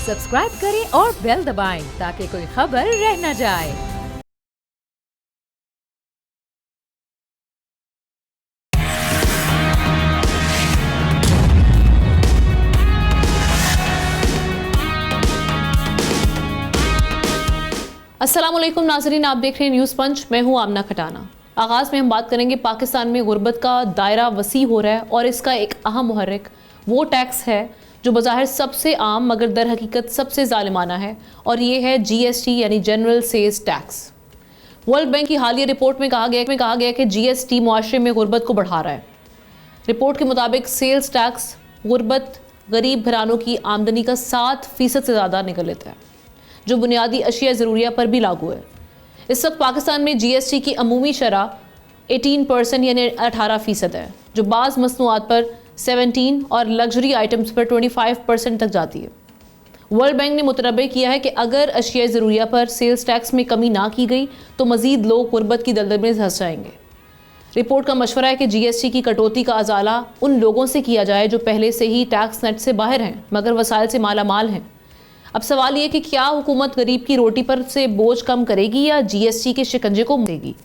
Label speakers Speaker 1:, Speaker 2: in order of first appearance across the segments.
Speaker 1: Subscribe करें और bell दबाएं ताकि कोई खबर रह न जाए।
Speaker 2: अस्सलाम वालेकुम नाज़रीन, आप देख रहे हैं न्यूज़ पंच। मैं हूं आमना खटाना। आगाज़ में हम बात करेंगे पाकिस्तान में गुर्बत का दायरा वसी हो रहा है और इसका एक अहम मुहर्रिक वो टैक्स है जो बज़ाहिर सबसे आम मगर दर हकीकत सबसे ज़ालिमाना है, और ये है GST यानी general sales tax. World bank की हालिया रिपोर्ट में कहा गया कि GST मुआशरे में गुर्बत को बढ़ा रहा है। रिपोर्ट के मुताबिक सेल्स टैक्स गुर्बत गरीब घरानों की आमदनी का 7% से ज़्यादा निकल लेता है, जो बुनियादी अशिया ज़रूरिया पर भी लागू है। इस वक्त पाकिस्तान में GST की अमूमी शरह 18% यानी 18% है, जो बाज़ मसनूआत पर 17 और लग्जरी आइटम्स पर 25% तक जाती है। वर्ल्ड बैंक ने मुतनब्बे किया है कि अगर अशिया ज़रूरिया पर सेल्स टैक्स में कमी ना की गई तो मज़ीद लोग गुर्बत की दलदल में धंस जाएंगे। रिपोर्ट का मशवरा है कि GST की कटौती का अजाला उन लोगों से किया जाए जो पहले से ही टैक्स नेट से बाहर हैं मगर वसाइल से माला माल हैं। अब सवाल ये कि क्या हुकूमत गरीब की रोटी पर से बोझ कम करेगी या GST के शिकंजे को देगी।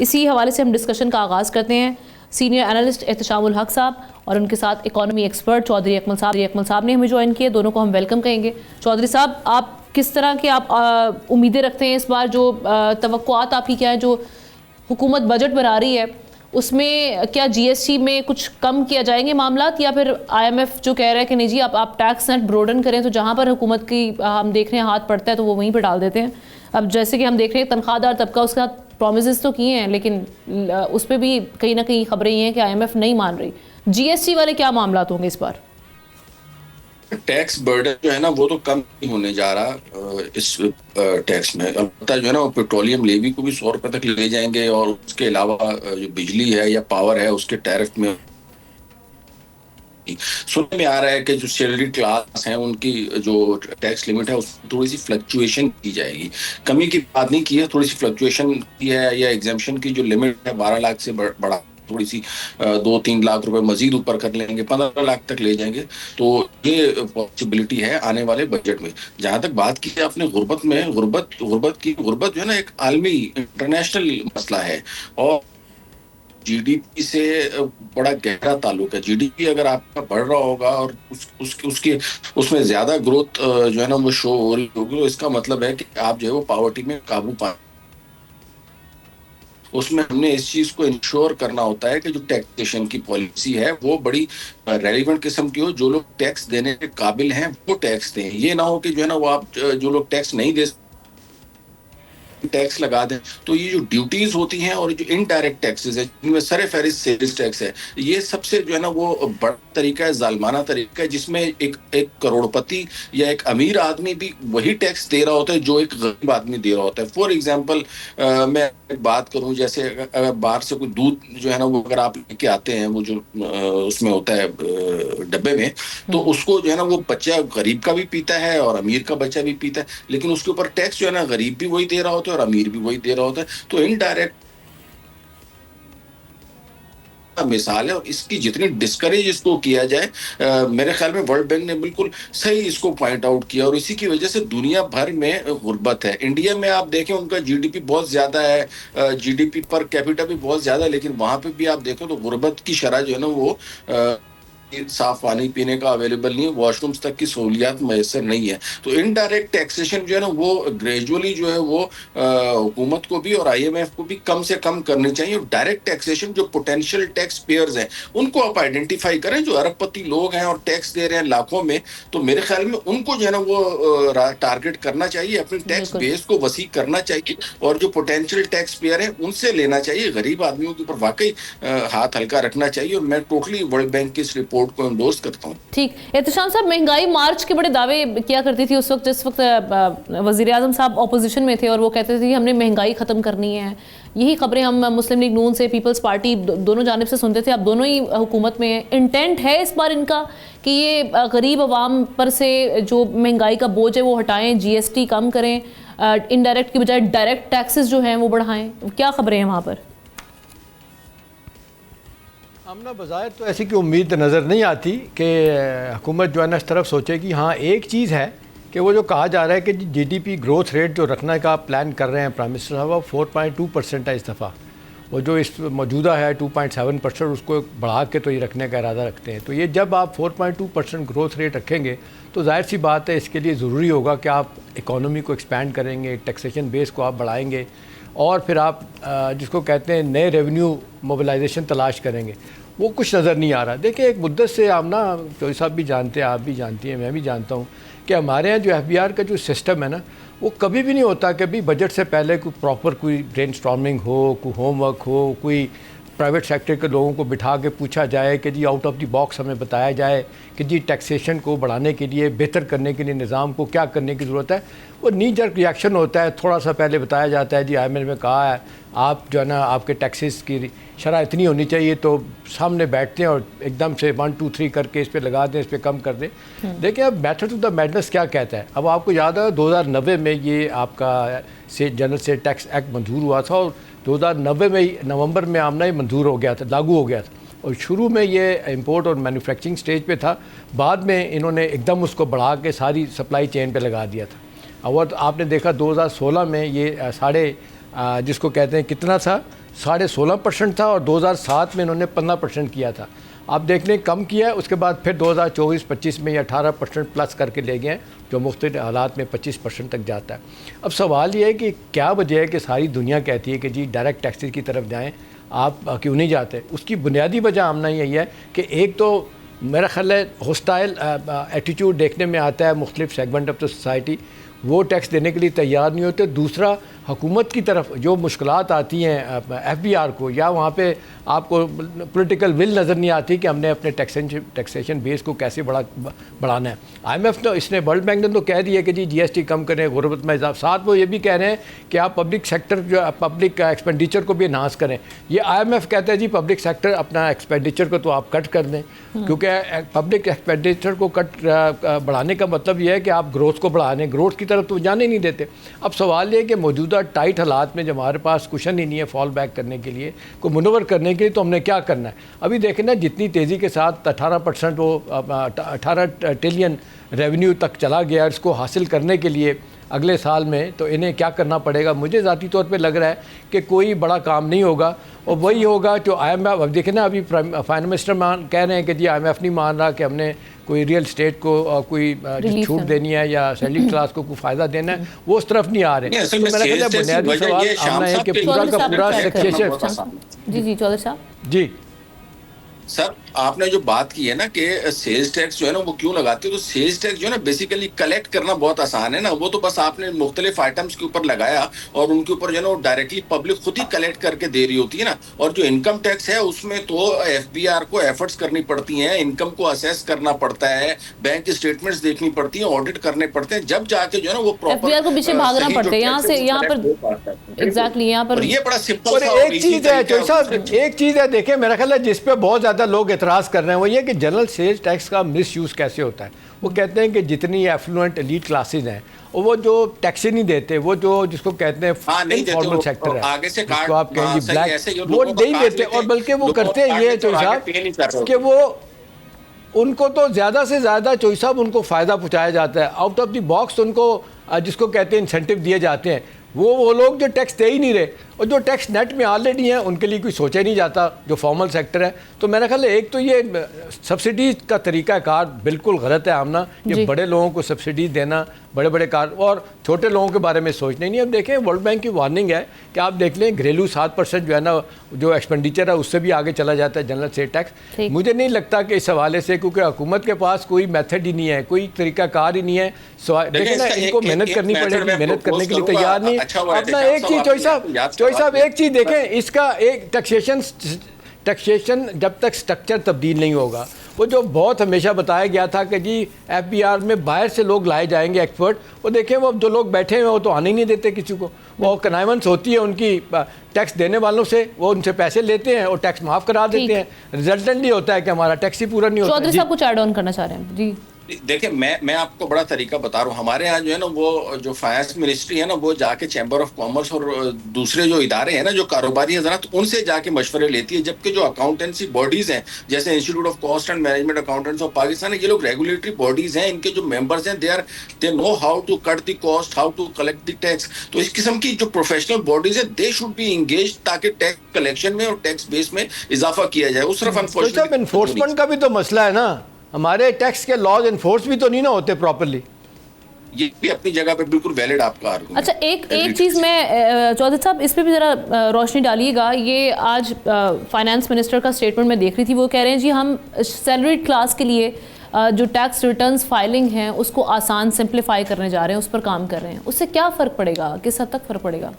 Speaker 2: इसी हवाले से हम डिस्कशन का आगाज़ करते हैं सीनियर एनालिस्ट एहतशामुल हक साहब और उनके साथ इकोनॉमी एक्सपर्ट चौधरी अकमल साहब ने हमें ज्वाइन किया। दोनों को हम वेलकम कहेंगे। चौधरी साहब, आप किस तरह के आप उम्मीदें रखते हैं इस बार, जो तवक्कुआत आपकी क्या है, जो हुकूमत बजट बना रही है उसमें क्या GST में कुछ कम किया जाएंगे मामलात, या फिर IMF जो कह रहा है कि नहीं जी आप टैक्स नेट ब्रोडन करें, तो जहाँ पर हुकूमत की हम देख रहे हैं हाथ पड़ता है तो वो वहीं पर डाल देते हैं। अब जैसे कि हम देख रहे हैं तनख्वाहदार तबका उसके साथ प्रोमिस तो किए हैं, लेकिन उस पर भी कहीं ना कहीं खबरें ये हैं कि IMF नहीं मान रही। GST वाले क्या मामलात होंगे इस बार?
Speaker 3: टैक्स बर्डन जो है ना वो तो कम नहीं होने जा रहा इस टैक्स में। अलबत्ता जो है ना वो पेट्रोलियम लेवी को भी 100 रुपए तक ले जाएंगे, और उसके अलावा जो बिजली है या पावर है उसके टैरिफ में सुनने में आ रहा है कि जो सैलरी क्लास है उनकी जो टैक्स लिमिट है उसमें थोड़ी सी फ्लक्चुएशन की जाएगी। कमी की बात नहीं की है, थोड़ी सी फ्लक्चुएशन की है, या एग्जाम्पशन की जो लिमिट है 12 लाख से बढ़ा थोड़ी सी 2-3 लाख रुपए मजीद ऊपर कर लेंगे, 15 लाख तक ले जाएंगे। तो ये पॉसिबिलिटी है आने वाले बजट में। जहां तक बात की आपने गुर्बत में, गुर्बत जो है ना एक आलमी इंटरनेशनल मसला है और GDP से बड़ा गहरा ताल्लुक है। GDP अगर आपका बढ़ रहा होगा और उसके उसमें ज्यादा ग्रोथ जो है ना वो शो हो रही होगी, तो इसका मतलब है कि आप जो है वो पॉवर्टी में काबू पा। उसमें हमने इस चीज को इंश्योर करना होता है कि जो टैक्सेशन की पॉलिसी है वो बड़ी रेलिवेंट किस्म की हो। जो लोग टैक्स देने के काबिल हैं वो टैक्स दें। ये ना हो कि जो है ना वो आप जो लोग टैक्स नहीं दे टैक्स लगा दें। तो ये जो ड्यूटीज होती हैं और जो इनडायरेक्ट टैक्सेस है जिनमें सरे फहरिस्त सेल्स टैक्स है, ये सबसे जो है ना वो बड़ा तरीका है, जालमाना तरीका है, जिसमें एक करोड़पति या एक अमीर आदमी भी वही टैक्स दे रहा होता है जो एक गरीब आदमी दे रहा होता है। फॉर एग्जाम्पल मैं बात करूं, जैसे अगर बाहर से कोई दूध जो है ना वो अगर आप लेके आते हैं, वो जो उसमें होता है डब्बे में, तो उसको जो है ना वो बच्चा गरीब का भी पीता है और अमीर का बच्चा भी पीता है, लेकिन उसके ऊपर टैक्स जो है ना गरीब भी वही दे रहा होता है और अमीर भी वही दे रहा होता है। तो इनडायरेक्ट मिसाल है, और इसकी जितनी डिस्करेज इसको किया जाए, मेरे ख्याल में वर्ल्ड बैंक ने बिल्कुल सही इसको पॉइंट आउट किया, और इसी की वजह से दुनिया भर में गुर्बत है। इंडिया में आप देखें उनका GDP बहुत ज्यादा है, GDP पर कैपिटा भी बहुत ज्यादा है, लेकिन वहां पे भी आप देखें तो गुर्बत की शरह जो है ना वो साफ पानी पीने का अवेलेबल नहीं है, वॉशरूम्स तक की सहूलियात मैसर नहीं है। तो इनडायरेक्ट टैक्सेशन जो है ना वो ग्रेजुअली जो है वो हुकूमत को भी और IMF को भी कम से कम करनी चाहिए। और डायरेक्ट टैक्सेशन जो पोटेंशियल टैक्स पेयर्स हैं उनको आप आइडेंटिफाई करें, जो अरबपति लोग हैं और टैक्स दे रहे हैं लाखों में, तो मेरे ख्याल में उनको जो है ना वो टारगेट करना चाहिए, अपने टैक्स बेस को वसी करना चाहिए, और जो पोटेंशियल टैक्स पेयर है उनसे लेना चाहिए। गरीब आदमियों के ऊपर वाकई हाथ हल्का रखना चाहिए, और मैं टोटली वर्ल्ड बैंक की इस रिपोर्ट को एंडोर्स करता हूं।
Speaker 2: ठीक, एहतशाम साहब, महंगाई मार्च के बड़े दावे किया करती थी उस वक्त जिस वक्त वजीर आजम साहब ऑपोजिशन में थे, और वो कहते थे कि हमने महंगाई खत्म करनी है। यही खबरें हम मुस्लिम लीग नून से, पीपल्स पार्टी दोनों जानिब से सुनते थे। अब दोनों ही हुकूमत में है। इंटेंट है इस बार इनका कि ये गरीब अवाम पर से जो महंगाई का बोझ है वो हटाएं, GST कम करें, इनडायरेक्ट की बजाय डायरेक्ट टैक्सेस जो हैं वो बढ़ाएं। क्या खबरें हैं वहाँ पर?
Speaker 4: आमना बज़ाहिर तो ऐसी की उम्मीद नज़र नहीं आती कि हुकूमत जो है ना इस तरफ सोचे कि हाँ एक चीज़ है कि वो जो कहा जा रहा है कि जीडीपी ग्रोथ रेट जो रखने का प्लान कर रहे हैं प्राइम मिनिस्टर साहब, वो 4.2% है इस दफ़ा। वो जो इस मौजूदा है 2.7%, उसको बढ़ा के तो ये रखने का इरादा रखते हैं। तो ये जब आप 4.2% ग्रोथ रेट रखेंगे तो जाहिर सी बात है इसके लिए ज़रूरी होगा कि आप इकोनॉमी को एक्सपैंड करेंगे, टैक्सेशन बेस को आप बढ़ाएंगे और फिर आप जिसको कहते हैं नए रेवेन्यू मोबिलाइजेशन तलाश करेंगे। वो कुछ नज़र नहीं आ रहा। देखिए, एक मुद्दत से आप ना चौधरी साहब भी जानते हैं, आप भी जानती हैं, मैं भी जानता हूँ कि हमारे यहाँ जो FBR का जो सिस्टम है ना, वो कभी भी नहीं होता कि अभी बजट से पहले कोई प्रॉपर कोई ब्रेनस्टॉर्मिंग हो, कोई होमवर्क हो, कोई प्राइवेट सेक्टर के लोगों को बिठा के पूछा जाए कि जी आउट ऑफ द बॉक्स हमें बताया जाए कि जी टैक्सेशन को बढ़ाने के लिए, बेहतर करने के लिए निज़ाम को क्या करने की ज़रूरत है। वो नी जर्क रिएक्शन होता है, थोड़ा सा पहले बताया जाता है जी IMF ने कहा है आप जो है ना आपके टैक्सेस की शरह इतनी होनी चाहिए, तो सामने बैठते हैं और एकदम से 1 2 3 करके इस पे लगा दें, इस पे कम कर दें। देखिए, अब मेथड ऑफ द मैडनेस क्या कहता है। अब आपको याद है 2090 में ये आपका से जनरल से टैक्स एक्ट मंजूर हुआ था और 2090 में नवंबर में आमना ही मंजूर हो गया था, लागू हो गया था। और शुरू में ये इंपोर्ट और मैन्युफैक्चरिंग स्टेज पे था, बाद में इन्होंने एकदम उसको बढ़ा के सारी सप्लाई चेन पे लगा दिया था। और आपने देखा 2016 में ये जिसको कहते हैं कितना था, 16.5% था और 2007 में इन्होंने 15% किया था। आप देख लें कम किया है, उसके बाद फिर 2024-25 में ये 18% प्लस करके ले गए हैं, जो मुख्तलिफ हालात में 25% तक जाता है। अब सवाल ये है कि क्या वजह है कि सारी दुनिया कहती है कि जी डायरेक्ट टैक्सेस की तरफ जाएं, आप क्यों नहीं जाते। उसकी बुनियादी वजह आमना यही है कि एक तो मेरा ख्याल है हॉस्टाइल एटीट्यूड देखने में आता है मुख्तलिफ सेगमेंट ऑफ द सोसाइटी, वो टैक्स देने के लिए तैयार नहीं होते। दूसरा, हुकूमत की तरफ जो मुश्किलात आती हैं FBR को, या वहाँ पे आपको पॉलिटिकल विल नज़र नहीं आती कि हमने अपने टैक्सेशन बेस को कैसे बढ़ाना है। IMF तो इसने, वर्ल्ड बैंक ने तो कह दिया कि जी GST कम करें, गुर्बत में इजाफा। साथ वो ये भी कह रहे हैं कि आप पब्लिक सेक्टर जो पब्लिक एक्सपेंडिचर को भी इन्हांस करें। ये IMF कहता है जी पब्लिक सेक्टर अपना एक्सपेंडिचर को तो आप कट कर दें, क्योंकि पब्लिक एक्सपेंडिचर को कट बढ़ाने का मतलब ये है कि आप ग्रोथ को बढ़ा दें, ग्रोथ की तरफ तो जाने नहीं देते। अब सवाल ये है कि मौजूदा टाइट हालात में जब हमारे पास कुशन ही नहीं है फॉल बैक करने के लिए, को मुनवर करने के लिए, तो हमने क्या करना है। अभी देखें ना, जितनी तेज़ी के साथ 18% वो 18 ट्रिलियन रेवेन्यू तक चला गया, इसको हासिल करने के लिए अगले साल में तो इन्हें क्या करना पड़ेगा। मुझे ज़ाती तौर पे लग रहा है कि कोई बड़ा काम नहीं होगा और वही होगा जो IMF। अब देखें ना, अभी फाइनेंस मिनिस्टर कह रहे हैं कि जी IMF नहीं मान रहा कि हमने कोई रियल स्टेट को कोई छूट देनी है या सैलरी क्लास को कोई फ़ायदा देना है, वो उस तरफ नहीं आ रहे। तो मेरा ख्याल है बुनियादी सवाल आना है कि पूरा का पूरा टैक्सेशन।
Speaker 2: जी चौधरी साहब।
Speaker 4: जी
Speaker 3: सर, आपने जो बात की है ना कि सेल्स टैक्स जो है ना वो क्यों लगाते हो, तो सेल्स टैक्स जो है ना बेसिकली कलेक्ट करना बहुत आसान है ना। वो तो बस आपने मुख्तलिफ आइटम्स के ऊपर लगाया और उनके ऊपर जो है ना वो डायरेक्टली पब्लिक खुद ही कलेक्ट करके दे रही होती है ना। और जो इनकम टैक्स है उसमें तो FBR को एफर्ट्स करनी पड़ती हैं, इनकम को असेस करना पड़ता है, बैंक की स्टेटमेंट्स देखनी पड़ती है, ऑडिट करने पड़ते हैं, जब जाके जो है ना वो प्रॉपर
Speaker 2: FBR को पीछे भागना पड़ता है यहाँ से यहाँ पर। एग्जैक्टली यहाँ पर
Speaker 3: ये बड़ा सिंपल।
Speaker 4: और एक चीज़ है चौधरी साहब, एक चीज़ है, देखिए मेरा ख्याल है जिस पे बहुत ज़्यादा लोग एतराज़ कर रहे हैं वो ये कि जनरल सेल्स टैक्स का मिसयूज़ कैसे होता है। वो कहते हैं कि जितनी एफ्लुएंट एलीट क्लासेज हैं वो जो टैक्स नहीं देते, वो जो जिसको कहते हैं इनफॉर्मल सेक्टर है,
Speaker 3: आगे से
Speaker 4: जिसको आप कहेंगे ब्लैक, वो
Speaker 3: लोगों
Speaker 4: नहीं देते। और बल्कि वो करते ये चौधरी साहब कि वो उनको तो ज़्यादा से ज़्यादा चौधरी साहब उनको फ़ायदा पहुँचाया जाता है, आउट ऑफ द बॉक्स उनको जिसको कहते हैं इंसेंटिव दिए जाते हैं। वो लोग जो टैक्स दे ही नहीं रहे और जो टैक्स नेट में ऑलरेडी है उनके लिए कोई सोचा ही नहीं जाता, जो फॉर्मल सेक्टर है। तो मेरा ख्याल है एक तो ये सब्सिडीज़ का तरीक़ाकार बिल्कुल गलत है आमना, ये बड़े लोगों को सब्सिडीज़ देना, बड़े बड़े कार, और छोटे लोगों के बारे में सोचना ही नहीं। अब देखें वर्ल्ड बैंक की वार्निंग है कि आप देख लें घरेलू 7% जो है ना जो एक्सपेंडिचर है उससे भी आगे चला जाता है जनरल सेल टैक्स। मुझे नहीं लगता कि इस हवाले से, क्योंकि हुकूमत के पास कोई मेथड ही नहीं है, कोई तरीक़ाकार ही नहीं है। देखिए ना, इनको मेहनत करनी पड़ेगी, मेहनत करने के लिए तैयार नहीं। अपना एक चीज़ चौधरी साहब एक चीज़ देखें, इसका एक टैक्सेशन जब तक स्ट्रक्चर तब्दील नहीं होगा, वो जो बहुत हमेशा बताया गया था कि जी FBR में बाहर से लोग लाए जाएंगे एक्सपर्ट, वो देखें वो जो लोग बैठे हैं वो तो आने ही नहीं देते किसी को। वो कनाइमेंस होती है उनकी टैक्स देने वालों से, वो उनसे पैसे लेते हैं और टैक्स माफ़ करा देते हैं। रिजल्टेंटली होता है कि हमारा टैक्स ही पूरा नहीं होता।
Speaker 2: चौधरी साहब कुछ ऐड ऑन करना चाह रहे हैं? जी
Speaker 3: देखिए, मैं आपको बड़ा तरीका बता रहा हूँ। हमारे यहाँ जो है ना, वो जो फाइनेंस मिनिस्ट्री है ना, वो जाके चैम्बर ऑफ कॉमर्स और दूसरे जो इदारे हैं ना, जो कारोबारी हजरात, उनसे जाके मशवरे लेती है। जबकि जो अकाउंटेंसी बॉडीज हैं, जैसे Institute of Cost and Management Accountants of Pakistan, ये लोग रेगुलेटरी बॉडीज हैं, इनके जो मेंबर्स हैं, they know how to cut the cost, how to collect the tax. तो इस किस्म की जो प्रोफेशनल बॉडीज है, दे शुड बी इंगेज, ताकि टैक्स कलेक्शन में और टैक्स बेस में इजाफा किया जाए। उस तरफ
Speaker 4: तो साहब इन्फोर्समेंट का भी तो मसला है ना, हमारे टैक्स के लॉज इन्फोर्स भी तो नहीं ना होते प्रॉपर्ली।
Speaker 3: ये भी अपनी जगह पे बिल्कुल वैलिड आपका आर्गुमेंट।
Speaker 2: अच्छा, एक चीज़ मैं चौधरी साहब इस पे भी ज़रा रोशनी डालिएगा। ये आज फाइनेंस मिनिस्टर का स्टेटमेंट मैं देख रही थी, वो कह रहे हैं जी हम सैलरीड क्लास के लिए जो टैक्स रिटर्न्स फाइलिंग हैं उसको आसान सिंप्लीफाई करने जा रहे हैं, उस पर काम कर रहे हैं। उससे क्या फ़र्क पड़ेगा, किस हद तक फ़र्क पड़ेगा?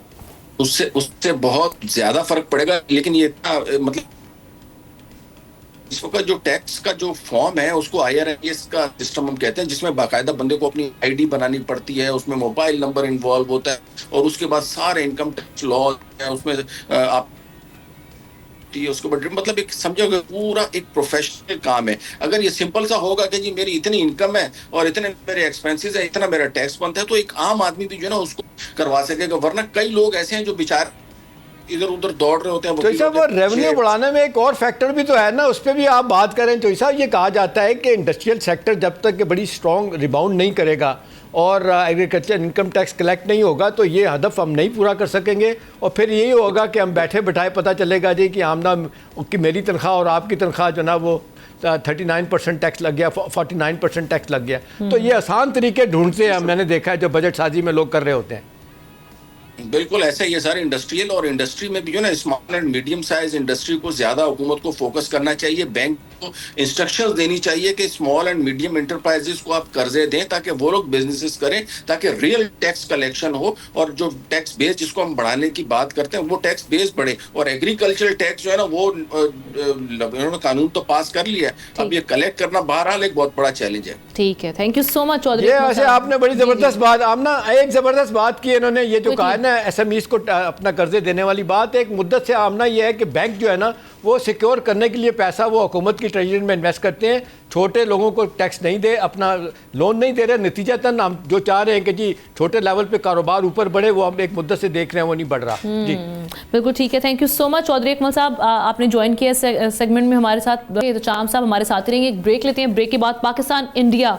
Speaker 3: उससे बहुत ज़्यादा फ़र्क पड़ेगा। लेकिन ये मतलब इस वक्त जो टैक्स का जो फॉर्म है, उसको IRS का सिस्टम हम कहते हैं, जिसमें बाकायदा बंदे को अपनी ID बनानी पड़ती है, उसमें मोबाइल नंबर इन्वॉल्व होता है, और उसके बाद सारे इनकम टैक्स लॉ है उसमें आप उसके बाद मतलब एक समझोगे पूरा एक प्रोफेशनल काम है। अगर ये सिंपल सा होगा कि जी मेरी इतनी इनकम है और इतने मेरे एक्सपेंसेस है, इतना मेरा टैक्स बनता है, तो एक आम आदमी भी जो है ना उसको करवा सकेगा। वरना कई लोग ऐसे हैं जो बेचारे इधर उधर दौड़ रहे होते हैं।
Speaker 4: तो साहब वो रेवेन्यू बढ़ाने में एक और फैक्टर भी तो है ना, उस पर भी आप बात करें तो साहब ये कहा जाता है कि इंडस्ट्रियल सेक्टर जब तक बड़ी स्ट्रॉन्ग रिबाउंड नहीं करेगा और एग्रीकल्चर इनकम टैक्स कलेक्ट नहीं होगा तो ये हदफ हम नहीं पूरा कर सकेंगे, और फिर यही होगा कि हम बैठे बैठाए पता चलेगा जी कि आमदा कि मेरी तनख्वाह और आपकी तनख्वाह जो ना वो 39% टैक्स लग गया, 49% टैक्स लग गया। तो ये आसान तरीके ढूंढते हैं, मैंने देखा है जो बजट साजी में लोग कर रहे होते हैं।
Speaker 3: बिल्कुल ऐसा ही है सर। इंडस्ट्रियल और इंडस्ट्री में भी जो ना small and medium size industry को ज्यादा हुकूमत को फोकस करना चाहिए। बैंक को इंस्ट्रक्शंस देनी चाहिए कि स्मॉल एंड मीडियम एंटरप्राइजेस को आप कर्जे दें ताकि वो लोग बिजनेसेस करें, ताकि रियल टैक्स कलेक्शन हो, और जो टैक्स बेस जिसको हम बढ़ाने की बात करते हैं वो टैक्स बेस बढ़े। और एग्रीकल्चर टैक्स जो है ना वो उन्होंने कानून तो पास कर लिया, अब ये कलेक्ट करना बहरहाल एक बहुत बड़ा चैलेंज है।
Speaker 2: ठीक है, thank you so much Chaudhry.
Speaker 4: ये वैसे आपने बड़ी जबरदस्त बात, आमना एक जबरदस्त बात की इन्होंने, ये जो कहा है ना SMEs को अपना कर्जे देने वाली बात। एक मुद्दत से आमना ये है कि बैंक जो है ना वो सिक्योर करने के लिए पैसा वो हुकूमत की ट्रेजरी में इन्वेस्ट करते हैं, छोटे लोगों को टैक्स नहीं दे, अपना लोन नहीं दे रहे। नतीजतन हम जो चाह रहे हैं कि जी छोटे लेवल पे कारोबार ऊपर बढ़े, वो हम एक मुद्दत से देख रहे हैं वो नहीं बढ़ रहा। जी
Speaker 2: बिल्कुल ठीक है, thank you so much Chaudhry Akmal साहब, आपने ज्वाइन किया सेगमेंट में हमारे साथ। तो चाम साहब हमारे साथ ही रहेंगे, एक ब्रेक लेते हैं। ब्रेक के बाद पाकिस्तान इंडिया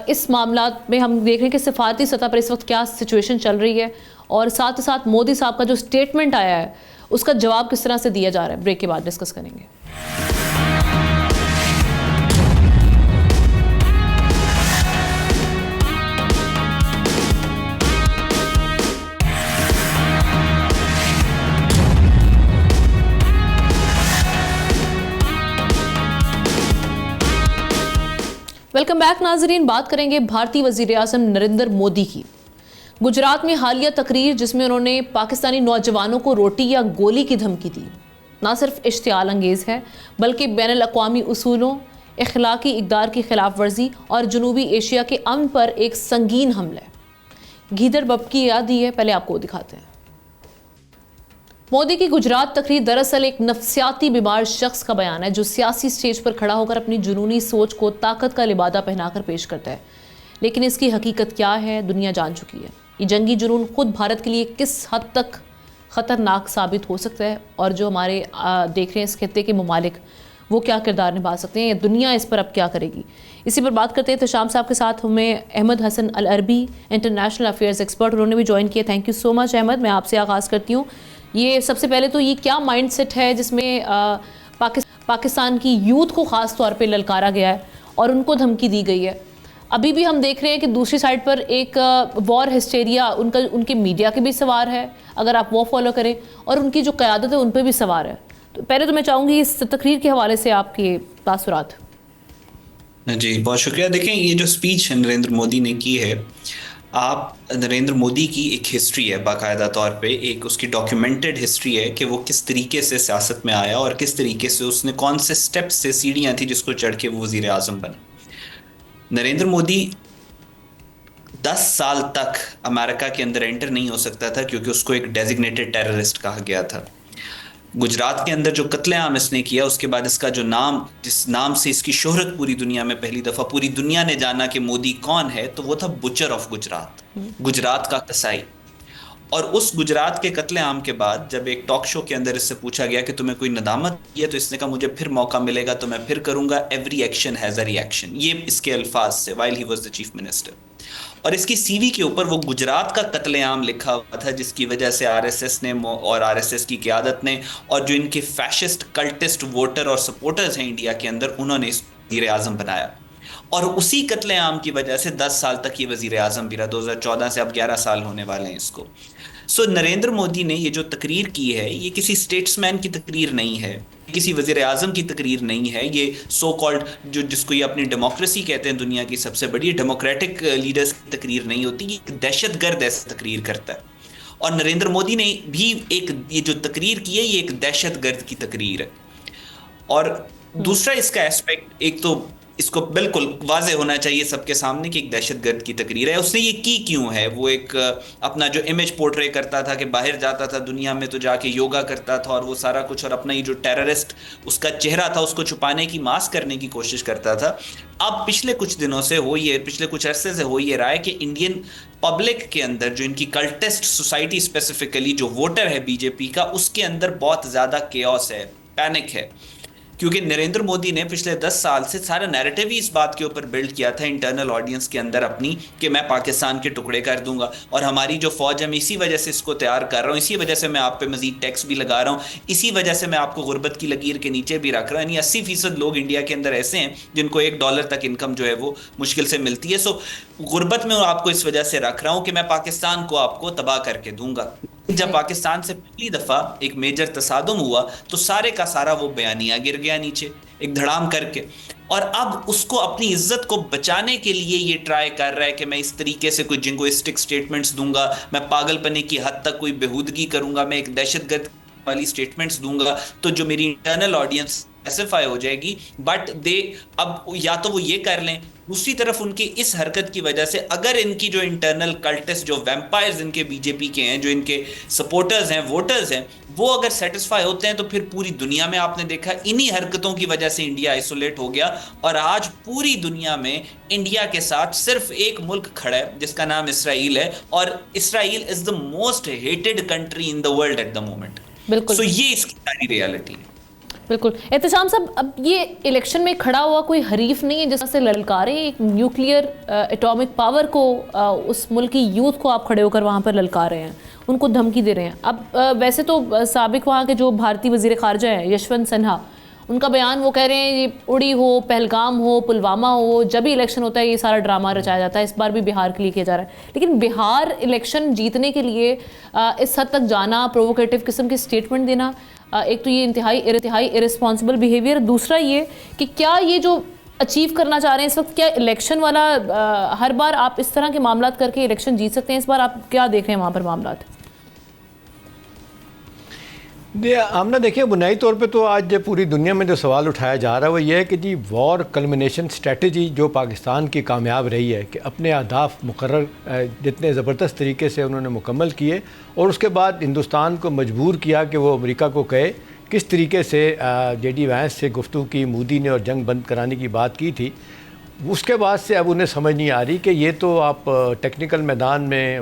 Speaker 2: इस मामला में हम देख रहे हैं कि सिफारती सतह पर इस वक्त क्या सिचुएशन चल रही है, और साथ ही साथ मोदी साहब का जो स्टेटमेंट आया है उसका जवाब किस तरह से दिया जा रहा है। ब्रेक के बाद डिस्कस करेंगे। वेलकम बैक नाजरीन। बात करेंगे भारतीय वजीर आज़म नरेंद्र मोदी की। गुजरात में हालिया तकरीर जिसमें उन्होंने पाकिस्तानी नौजवानों को रोटी या गोली की धमकी दी, ना सिर्फ इश्तियाल अंगेज़ है बल्कि बैनुल अक़वामी उसूलों, इखलाकी इक़दार की खिलाफ वर्जी और जनूबी एशिया के अमन पर एक संगीन हमला है। घीदड़ बब की याद दी है, पहले आपको दिखाते हैं। मोदी की गुजरात तकरीर दरअसल एक नफ्सियाती बीमार शख्स का बयान है जो सियासी स्टेज पर खड़ा होकर अपनी जुनूनी सोच को ताकत का लिबादा पहनाकर पेश करता है। लेकिन इसकी हकीकत क्या है दुनिया जान चुकी है। ये जंगी जुनून खुद भारत के लिए किस हद तक ख़तरनाक साबित हो सकता है, और जो हमारे देख रहे हैं इस खित्ते के ममालिक वो क्या किरदार निभा सकते हैं, दुनिया इस पर अब क्या करेगी। इसी पर बात करते हैं। तो शाम साहब के साथ हमें अहमद हसन अल अरबी, इंटरनेशनल अफेयर्स एक्सपर्ट, उन्होंने भी ज्वाइन किया। Thank you so much Ahmed. मैं आपसे आगाज़ करती हूँ। ये सबसे पहले तो ये क्या माइंडसेट है जिसमें पाकिस्तान की यूथ को ख़ास तौर पे ललकारा गया है और उनको धमकी दी गई है। अभी भी हम देख रहे हैं कि दूसरी साइड पर एक वॉर हिस्टेरिया उनके मीडिया के भी सवार है, अगर आप वो फॉलो करें, और उनकी जो क़यादत है उन पर भी सवार है। तो पहले तो मैं चाहूँगी इस तकरीर के हवाले से आपके तासुरात।
Speaker 5: जी बहुत शुक्रिया। देखें, ये जो स्पीच नरेंद्र मोदी ने की है, आप नरेंद्र मोदी की एक हिस्ट्री है, बाकायदा तौर पे एक उसकी डॉक्यूमेंटेड हिस्ट्री है कि वो किस तरीके से सियासत में आया और किस तरीके से उसने कौन से स्टेप्स से सीढ़ियाँ थी जिसको चढ़ के वो वज़ीर आज़म बना। नरेंद्र मोदी 10 साल तक अमेरिका के अंदर एंटर नहीं हो सकता था क्योंकि उसको एक डेजिग्नेटेड टेररिस्ट कहा गया था। गुजरात के अंदर जो कत्लेआम इसने किया, उसके बाद इसका जो नाम, जिस नाम से इसकी शोहरत पूरी दुनिया में पहली दफा पूरी दुनिया ने जाना कि मोदी कौन है, तो वो था बुचर ऑफ गुजरात, गुजरात का कसाई। और उस गुजरात के कत्लेआम के बाद जब एक टॉक शो के अंदर इससे पूछा गया कि तुम्हें कोई नदामत की है, तो इसने कहा मुझे फिर मौका मिलेगा तो मैं फिर करूंगा, every action has a reaction, ये इसके अल्फाज से, while he was the chief minister. और इसकी सीवी के ऊपर वो गुजरात का कत्लेआम लिखा हुआ था, जिसकी वजह से आरएसएस ने और आरएसएस की क़यादत ने और जो इनके फैशिस्ट कल्टिस्ट वोटर और सपोर्टर्स हैं इंडिया के अंदर, उन्होंने इस वज़ीर आज़म बनाया। और उसी कत्लेआम की वजह से 10 साल तक ये वज़ीर आज़म भी रहा, 2014 से अब 11 साल होने वाले हैं इसको। सो नरेंद्र मोदी ने ये जो तकरीर की है, ये किसी स्टेट्समैन की तकरीर नहीं है, किसी वज़ीर आज़म की तकरीर नहीं है, ये सो कॉल्ड जो जिसको ये अपनी डेमोक्रेसी कहते हैं, दुनिया की सबसे बड़ी डेमोक्रेटिक लीडर्स की तकरीर नहीं होती, ये दहशतगर्द ऐसे तकरीर करता है। और नरेंद्र मोदी ने भी ये जो तकरीर की है, ये एक दहशतगर्द की तकरीर है। और दूसरा इसका एस्पेक्ट, एक तो इसको बिल्कुल वाज़े होना चाहिए सबके सामने कि एक दहशतगर्द की तकरीर है। उसने ये की क्यों है? वो एक अपना जो इमेज पोर्ट्रे करता था कि बाहर जाता था दुनिया में तो जाके योगा करता था और वो सारा कुछ, और अपना ये जो टेररिस्ट उसका चेहरा था उसको छुपाने की, मास्क करने की कोशिश करता था। अब पिछले कुछ दिनों से पिछले कुछ अरसे से हो ये रहा है कि इंडियन पब्लिक के अंदर, जो इनकी कल्टिस्ट सोसाइटी स्पेसिफिकली जो वोटर है बीजेपी का, उसके अंदर बहुत ज़्यादा केओस है, पैनिक है। क्योंकि नरेंद्र मोदी ने पिछले 10 साल से सारा नैरेटिव ही इस बात के ऊपर बिल्ड किया था इंटरनल ऑडियंस के अंदर अपनी, कि मैं पाकिस्तान के टुकड़े कर दूंगा और हमारी जो फौज है, मैं इसी वजह से इसको तैयार कर रहा हूँ, इसी वजह से मैं आप पे मजीद टैक्स भी लगा रहा हूँ, इसी वजह से मैं आपको गुर्बत की लकीर के नीचे भी रख रहा हूँ। यानी 80% लोग इंडिया के अंदर ऐसे हैं जिनको $1 तक इनकम जो है वो मुश्किल से मिलती है। सो गुर्बत में आपको इस वजह से रख रहा हूँ कि मैं पाकिस्तान को आपको तबाह करके दूंगा। जब पाकिस्तान से पहली दफा एक मेजर तसादुम हुआ तो सारे का सारा वो बयानिया गिर गया नीचे एक धड़ाम करके, और अब उसको अपनी इज्जत को बचाने के लिए ये ट्राई कर रहा है कि मैं इस तरीके से कोई जिंगोइस्टिक स्टेटमेंट्स दूंगा, मैं पागलपने की हद तक कोई बेहूदगी करूंगा, मैं एक दहशतगर्द वाली स्टेटमेंट्स दूंगा, तो जो मेरी इंटरनल ऑडियंस स्पेसिफाई हो जाएगी। बट अब या तो वो ये कर लें, दूसरी तरफ उनकी इस हरकत की वजह से अगर इनकी जो इंटरनल कल्टिस्ट, जो वैम्पायर्स इनके बीजेपी के हैं, जो इनके सपोर्टर्स हैं, वोटर्स हैं, वो अगर सेटिस्फाई होते हैं, तो फिर पूरी दुनिया में आपने देखा इन्हीं हरकतों की वजह से इंडिया आइसोलेट हो गया। और आज पूरी दुनिया में इंडिया के साथ सिर्फ एक मुल्क खड़ा है जिसका नाम इसराइल है, और Israel is the most hated country in the world at the moment.
Speaker 2: बिल्कुल।
Speaker 5: सो ये इसकी सारी रियलिटी है।
Speaker 2: बिल्कुल। एहतशाम साहब, अब ये इलेक्शन में खड़ा हुआ कोई हरीफ नहीं है जिससे ललकारे, एक न्यूक्लियर एटॉमिक पावर को, उस मुल्क की यूथ को आप खड़े होकर वहाँ पर ललकार रहे हैं, उनको धमकी दे रहे हैं। अब वैसे तो साबिक वहाँ के जो भारतीय वज़ीर ख़ारजा हैं यशवंत सिन्हा, उनका बयान, वो कह रहे हैं ये उड़ी हो, पहलगाम हो, पुलवामा हो, जब भी इलेक्शन होता है ये सारा ड्रामा रचाया जाता है। इस बार भी बिहार के लिए किया जा रहा है, लेकिन बिहार इलेक्शन जीतने के लिए इस हद तक जाना, प्रोवोकेटिव किस्म की स्टेटमेंट देना, एक तो ये इंतहाई इरेस्पॉन्सिबल बिहेवियर, दूसरा ये कि क्या ये जो अचीव करना चाह रहे हैं इस वक्त, क्या इलेक्शन वाला हर बार आप इस तरह के मामला करके इलेक्शन जीत सकते हैं? इस बार आप क्या देख रहे हैं वहाँ पर मामला?
Speaker 4: आमना देखिए, बुनियादी तौर पे तो आज पूरी दुनिया में जो सवाल उठाया जा रहा है वो ये है कि जी वॉर कल्मिनेशन स्ट्रेटजी जो पाकिस्तान की कामयाब रही है कि अपने अहदाफ मुकर्रर जितने ज़बरदस्त तरीके से उन्होंने मुकम्मल किए, और उसके बाद हिंदुस्तान को मजबूर किया कि वो अमेरिका को कहे किस तरीके से JD वैंस से गुफ्तगू की, मोदी ने और जंग बंद कराने की बात की थी। उसके बाद से अब उन्हें समझ नहीं आ रही कि ये तो आप टेक्निकल मैदान में,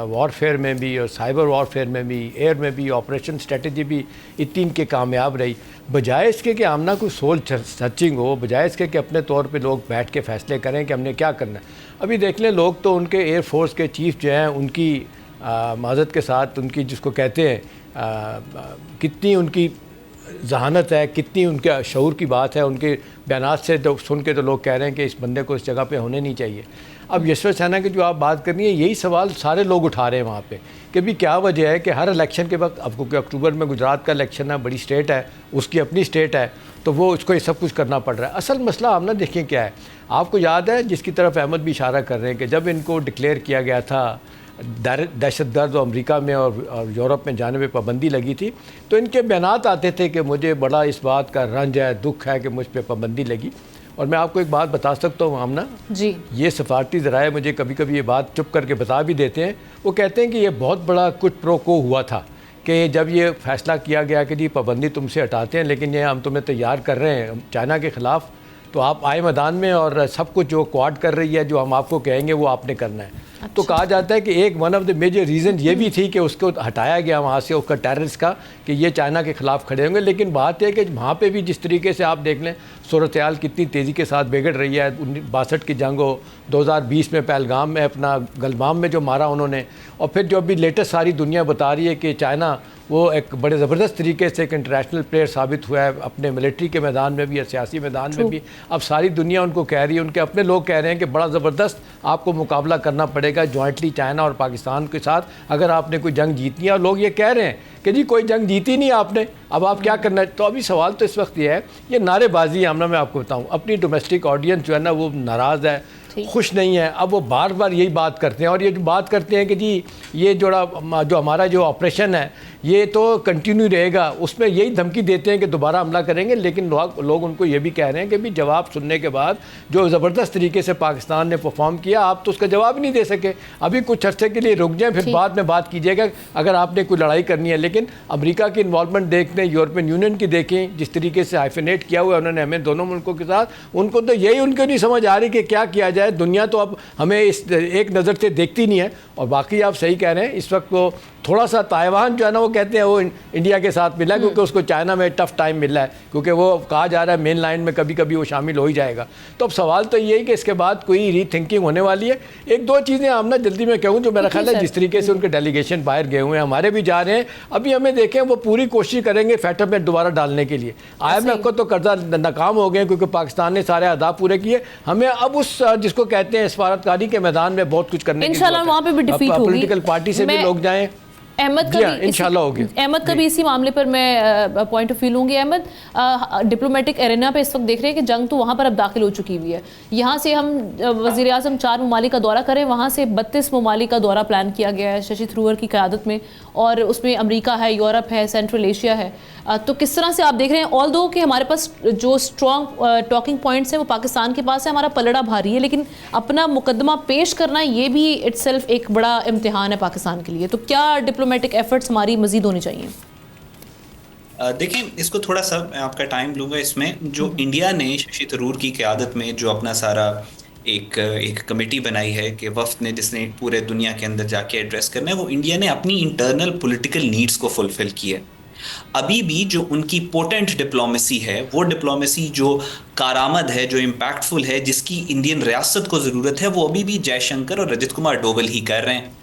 Speaker 4: वॉरफेयर में भी और साइबर वॉरफेयर में भी, एयर में भी, ऑपरेशन स्ट्रेटजी भी इतनी इनके कामयाब रही, बजाय इसके कि आमना कोई सोल सर्चिंग हो, बजाय इसके कि अपने तौर पे लोग बैठ के फ़ैसले करें कि हमने क्या करना है। अभी देख लें, लोग तो उनके एयरफोर्स के चीफ जो हैं उनकी माज़रत के साथ, उनकी जिसको कहते हैं कितनी उनकी जहानत है, कितनी उनके शऊर की बात है, उनके बयानात से तो सुन के तो लोग कह रहे हैं कि इस बंदे को इस जगह पे होने नहीं चाहिए। अब यशवंत सिन्हा की जो आप बात करनी है, यही सवाल सारे लोग उठा रहे हैं वहाँ पे कि भी क्या वजह है कि हर इलेक्शन के वक्त, अब क्योंकि अक्टूबर में गुजरात का इलेक्शन है, बड़ी स्टेट है, उसकी अपनी स्टेट है, तो वो उसको ये सब कुछ करना पड़ रहा है। असल मसला हमने देखिए क्या है, आपको याद है जिसकी तरफ अहमद भी इशारा कर रहे हैं कि जब इनको डिक्लेयर किया गया था दहशतगर्द, अमेरिका में और यूरोप में जाने पे पाबंदी लगी थी, तो इनके बयानात आते थे कि मुझे बड़ा इस बात का रंज है, दुख है कि मुझ पर पाबंदी लगी। और मैं आपको एक बात बता सकता हूँ आमना जी, ये सफारती ज़राए मुझे कभी कभी ये बात चुप करके बता भी देते हैं। वो कहते हैं कि ये बहुत बड़ा कुछ प्रो को हुआ था कि जब ये फैसला किया गया कि जी पाबंदी तुमसे हटाते हैं लेकिन ये हम तुम्हें तैयार कर रहे हैं चाइना के ख़िलाफ़, तो आप आए मैदान में और सब कुछ जो क्वाड कर रही है, जो हम आपको कहेंगे वो आपने करना है। तो कहा जाता है कि एक one of the major reason ये भी थी कि उसको हटाया गया वहाँ से, उसका टेररिस्ट का, कि ये चाइना के ख़िलाफ़ खड़े होंगे। लेकिन बात है कि वहाँ पे भी जिस तरीके से आप देख लें सूरत हाल कितनी तेज़ी के साथ बिगड़ रही है। 62 की जंग हो, 2020 में पहलगाम में अपना गलवान में जो मारा उन्होंने, और फिर जो अभी लेटेस्ट सारी दुनिया बता रही है कि चाइना वो एक बड़े ज़बरदस्त तरीके से एक इंटरनेशनल प्लेयर साबित हुआ है अपने मिलिट्री के मैदान में भी और सियासी मैदान में भी। अब सारी दुनिया उनको कह रही है, उनके अपने लोग कह रहे हैं कि बड़ा ज़बरदस्त आपको मुकाबला करना पड़ेगा जॉइंटली चाइना और पाकिस्तान के साथ अगर आपने कोई जंग जीतनी है। और लोग ये कह रहे हैं कि जी कोई जंग जीती नहीं आपने, अब आप क्या करना है। तो अभी सवाल तो इस वक्त ये है, ये नारेबाजी है। मैं आपको बताऊँ, अपनी डोमेस्टिक ऑडियंस जो है ना वो नाराज़ है, खुश नहीं है। अब वो बार बार यही बात करते हैं, और ये जो बात करते हैं कि जी ये जो हमारा जो ऑपरेशन है ये तो कंटिन्यू रहेगा, उसमें यही धमकी देते हैं कि दोबारा हमला करेंगे। लेकिन लोग उनको ये भी कह रहे हैं कि भी जवाब सुनने के बाद जो ज़बरदस्त तरीके से पाकिस्तान ने परफॉर्म किया, आप तो उसका जवाब ही नहीं दे सके। अभी कुछ अर्से के लिए रुक जाएं, फिर बाद में बात कीजिएगा अगर आपने कोई लड़ाई करनी है। लेकिन अमेरिका की इन्वॉल्वमेंट देखते हैं, यूरोपियन यूनियन की देखें, जिस तरीके से हाइफिनेट किया हुआ है उन्होंने हमें दोनों मुल्कों के साथ, उनको तो यही उनको नहीं समझ आ रही कि क्या किया जाए। दुनिया तो अब हमें इस एक नज़र से देखती नहीं है। और बाकी आप सही कह रहे हैं, इस वक्त वो थोड़ा सा ताइवान जो है ना वो कहते हैं वो इंडिया के साथ मिला, क्योंकि उसको चाइना में टफ टाइम मिल रहा है, क्योंकि वो कहा जा रहा है मेन लाइन में कभी कभी वो शामिल हो ही जाएगा। तो अब सवाल तो ये है कि इसके बाद कोई रीथिंकिंग होने वाली है। एक दो चीज़ें आमना जल्दी में कहूँ जो मेरा ख्याल है, जिस तरीके से उनके डेलीगेशन बाहर गए हुए हैं, हमारे भी जा रहे हैं, अभी हमें देखें वो पूरी कोशिश करेंगे फैटअप में दोबारा डालने के लिए। IMF को तो कर्जा नाकाम हो गए क्योंकि पाकिस्तान ने सारे अहदाफ पूरे किए। हमें अब उस जिसको कहते हैं सफारतकारी के मैदान में बहुत कुछ करने की
Speaker 2: इंशाल्लाह वहाँ पे भी डिफीट होगी,
Speaker 4: पॉलिटिकल पार्टी से भी लोग जाएं।
Speaker 2: अहमद का भी
Speaker 4: इंशाल्लाह होगी।
Speaker 2: अहमद का भी इसी मामले पर मैं पॉइंट ऑफ व्यू लूँगी। अहमद, डिप्लोमेटिक एरेना पे इस वक्त देख रहे हैं कि जंग तो वहाँ पर अब दाखिल हो चुकी हुई है। यहाँ से हम वज़ीर आज़म 4 ममालिक का दौरा करें, वहाँ से 32 ममालिक का दौरा प्लान किया गया है शशि थरूर की क़यादत में, और उसमें अमेरिका है, यूरोप है, सेंट्रल एशिया है। तो किस तरह से आप देख रहे हैं, ऑल दो कि हमारे पास जो स्ट्रॉन्ग टॉकिंग पॉइंट्स हैं वो पाकिस्तान के पास है, हमारा पलड़ा भारी है, लेकिन अपना मुकदमा पेश करना ये भी इटसेल्फ एक बड़ा इम्तिहान है पाकिस्तान के लिए। तो क्या डिप्लोमेटिक एफर्ट्स हमारी मजीद होनी चाहिए?
Speaker 5: देखें, इसको थोड़ा सा मैं आपका टाइम लूँगा इसमें। जो इंडिया ने शशि थरूर की क़यादत में जो अपना सारा एक कमेटी बनाई है कि वफ्द ने जिसने पूरे दुनिया के अंदर जाके एड्रेस करना है, वो इंडिया ने अपनी इंटरनल पॉलिटिकल नीड्स को फुलफिल किया है। अभी भी जो उनकी पोटेंट डिप्लोमेसी है, वो डिप्लोमेसी जो कारआमद है, जो इम्पैक्टफुल है, जिसकी इंडियन रियासत को ज़रूरत है, वो अभी भी जयशंकर और रजत कुमार डोवल ही कर रहे हैं।